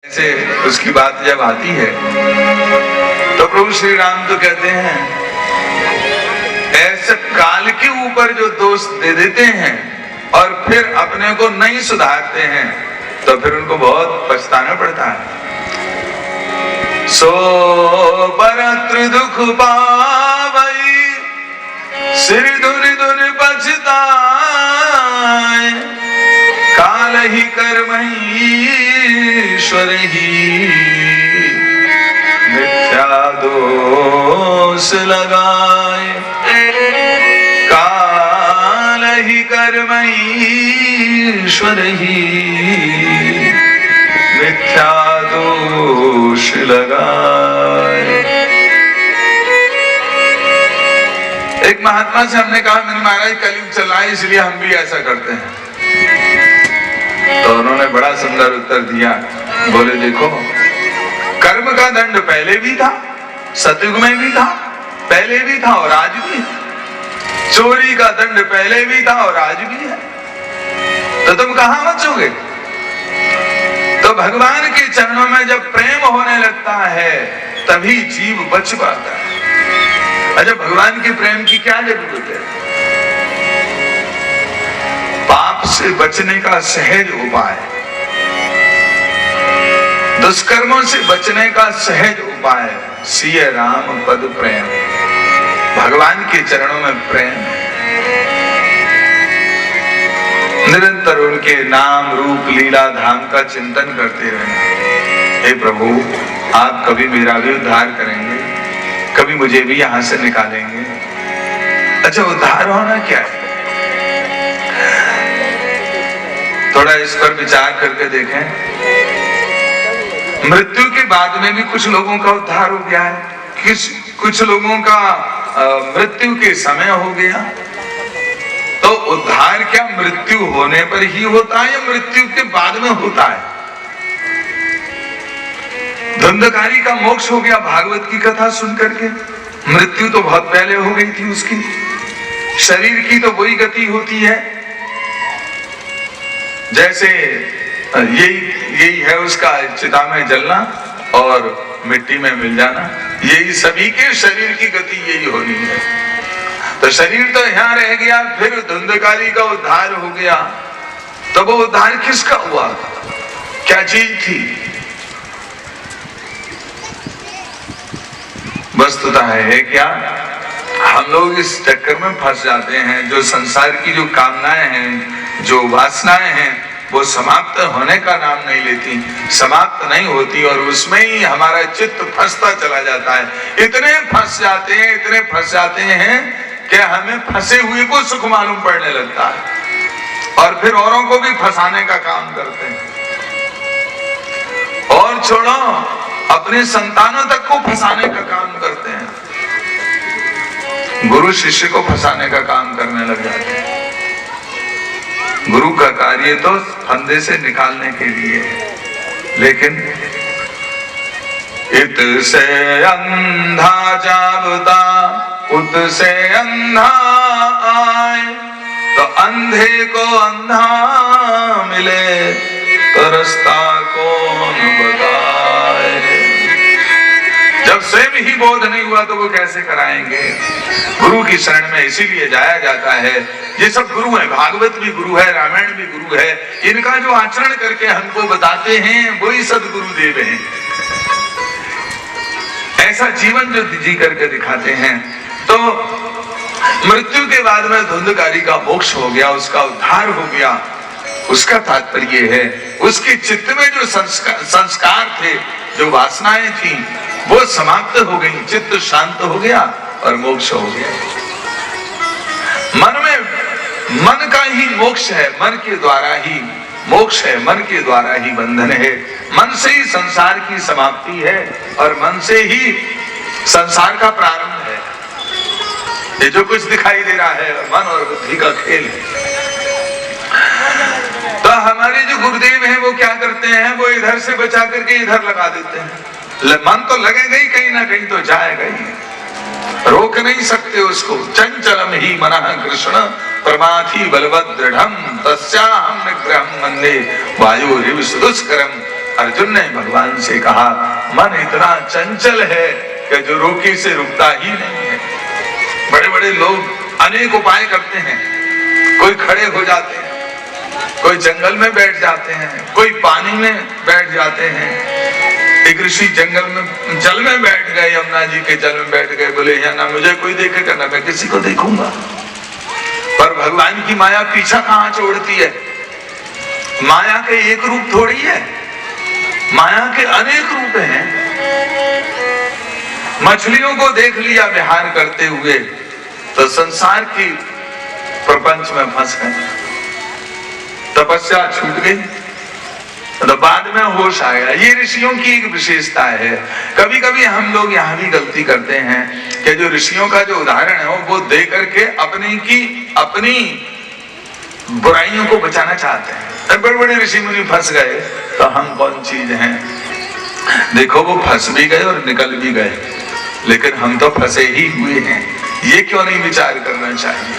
से उसकी बात जब आती है तो प्रभु श्री राम तो कहते हैं ऐसे काल के ऊपर जो दोष दे देते हैं और फिर अपने को नहीं सुधारते हैं तो फिर उनको बहुत पछताना पड़ता है। सो परत्र दुख पावई सिर धुर धुर पछताए काल ही कर्मईश्वर ही मिथ्या दोष लगाए काल ही कर्मईश्वर ही मिथ्या दोष लगाए। एक महात्मा से हमने कहा मैंने महाराज कलयुग चल रहा है इसलिए हम भी ऐसा करते हैं। तो उन्होंने बड़ा सुंदर उत्तर दिया, बोले देखो कर्म का दंड पहले भी था, सतयुग में भी था, पहले भी था और आज भी है। चोरी का दंड पहले भी था और आज भी है, तो तुम कहां बचोगे? तो भगवान के चरणों में जब प्रेम होने लगता है तभी जीव बच पाता है। अच्छा, भगवान के प्रेम की क्या जरूरत है? पाप से बचने का सहज उपाय, दुष्कर्मों से बचने का सहज उपाय सिय राम पद प्रेम, भगवान के चरणों में प्रेम, निरंतर उनके नाम रूप लीला धाम का चिंतन करते रहना। हे प्रभु आप कभी मेरा भी उद्धार करेंगे, कभी मुझे भी यहां से निकालेंगे। अच्छा, उद्धार होना क्या है? थोड़ा इस पर विचार करके देखें। मृत्यु के बाद में भी कुछ लोगों का उद्धार हो गया है, कुछ लोगों का मृत्यु के समय हो गया। तो उद्धार क्या मृत्यु होने पर ही होता है या मृत्यु के बाद में होता है? धुंधकारी का मोक्ष हो गया भागवत की कथा सुन करके, मृत्यु तो बहुत पहले हो गई थी उसकी। शरीर की तो वही गति होती है जैसे यही है उसका चिता में जलना और मिट्टी में मिल जाना, यही सभी के शरीर की गति यही होनी है। तो शरीर तो यहाँ रह गया, फिर धुंधकारी का उद्धार हो गया। तो वो उद्धार किसका हुआ? क्या चीज थी? वस्तुता है क्या हम लोग इस चक्कर में फंस जाते हैं, जो संसार की जो कामनाएं हैं, जो वासनाएं हैं, वो समाप्त होने का नाम नहीं लेती, समाप्त नहीं होती और उसमें ही हमारा चित्त फंसता चला जाता है। इतने फंस जाते हैं कि हमें फंसे हुए को सुख मालूम पड़ने लगता है और फिर औरों को भी फंसाने का काम करते हैं। और छोड़ो, अपने संतानों तक को फंसाने का काम करते हैं, गुरु शिष्य को फंसाने का काम करने लग जाते हैं। गुरु का कार्य तो फंदे से निकालने के लिए है, लेकिन इत से अंधा जाबता उत से अंधा आए, तो अंधे को अंधा मिले तो रास्ता कौन बताए। जब स्वयं ही बोध नहीं हुआ तो वो कैसे कराएंगे? गुरु की शरण में इसीलिए जाया जाता है। ये सब गुरु है, भागवत भी गुरु है, रामायण भी गुरु है। इनका जो आचरण करके हमको बताते हैं वही सदगुरुदेव हैं। ऐसा जीवन जो जी करके दिखाते हैं। तो मृत्यु के बाद में धुंधकारी का मोक्ष हो गया, उसका उद्धार हो गया। उसका तात्पर्य है उसके चित्त में जो संस्कार थे, जो वासनाएं थी, वो समाप्त हो गई, चित्त शांत हो गया और मोक्ष हो गया। मन का ही मोक्ष है, मन के द्वारा ही मोक्ष है, मन के द्वारा ही बंधन है, मन से ही संसार की समाप्ति है और मन से ही संसार का प्रारंभ है। ये जो कुछ दिखाई दे रहा है मन और बुद्धि का खेल है। तो हमारे जो गुरुदेव हैं वो क्या करते हैं? वो इधर से बचा करके इधर लगा देते हैं। मन तो लगेगा ही, कहीं ना कहीं तो जाएगा ही, रोक नहीं सकते उसको। चंचलम ही मनः कृष्ण प्रमाथि बलवद दृढ़म तस्याहं निग्रहं वंदे वायुरिव सुदुष्करम अर्जुन ने भगवान से कहा, मन इतना चंचल है कि जो रोकी से रुकता ही नहीं है। बड़े बड़े लोग अनेक उपाय करते हैं, कोई खड़े हो जाते हैं, कोई जंगल में बैठ जाते हैं, कोई पानी में बैठ जाते हैं। एक ऋषि जंगल में जल में बैठ गए, यमुना जी के जल में बैठ गए, बोले यहाँ ना मुझे कोई देखेगा ना मैं किसी को देखूंगा। पर भगवान की माया पीछा कहाँ छोड़ती है? माया के एक रूप थोड़ी है, माया के अनेक रूप हैं। मछलियों को देख लिया विहार करते हुए तो संसार की प्रपंच में फंस गए, तपस्या छूट गई, तो बाद में होश आया। ये ऋषियों की एक विशेषता है। कभी कभी हम लोग यहाँ भी गलती करते हैं कि जो ऋषियों का जो उदाहरण है वो दे करके अपनी बुराइयों को बचाना चाहते हैं। बड़े बड़े ऋषि मुनि फंस गए तो हम कौन चीज हैं? देखो वो फंस भी गए और निकल भी गए, लेकिन हम तो फंसे ही हुए हैं। ये क्यों नहीं विचार करना चाहिए?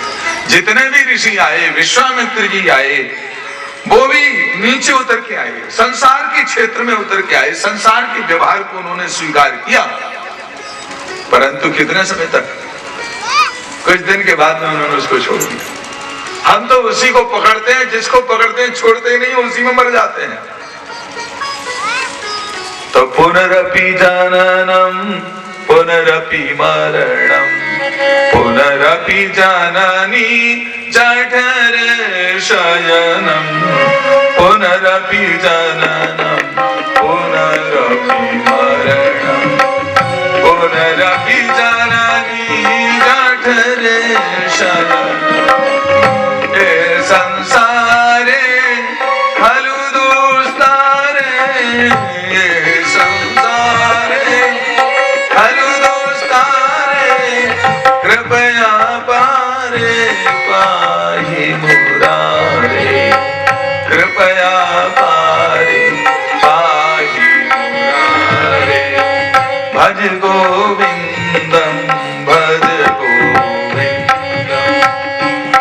जितने भी ऋषि आए, विश्वामित्र जी आए, वो भी नीचे उतर के आए, संसार के क्षेत्र में उतर के आए, संसार के व्यवहार को उन्होंने स्वीकार किया, परंतु कितने समय तक? कुछ दिन के बाद में उन्होंने उसको छोड़ दिया। हम तो उसी को पकड़ते हैं, जिसको पकड़ते हैं छोड़ते नहीं, उसी में मर जाते हैं। तो पुनरपि जननम पुनरपि मरणम पुनरपि जननी जठर शयनम पुनरपि जननम पुनरपि मरणम पुनरपि जननी जठर शयनम। ए संसारे खलु दुस्तारे, ए संसारे खलु दुस्तारे, कृपया पारे पाहि मुरारे, कृपया पारे पाहि मुरारे। भज गोविंदम भज गोविंदम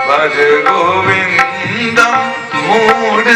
भज गोविंदम मूढ़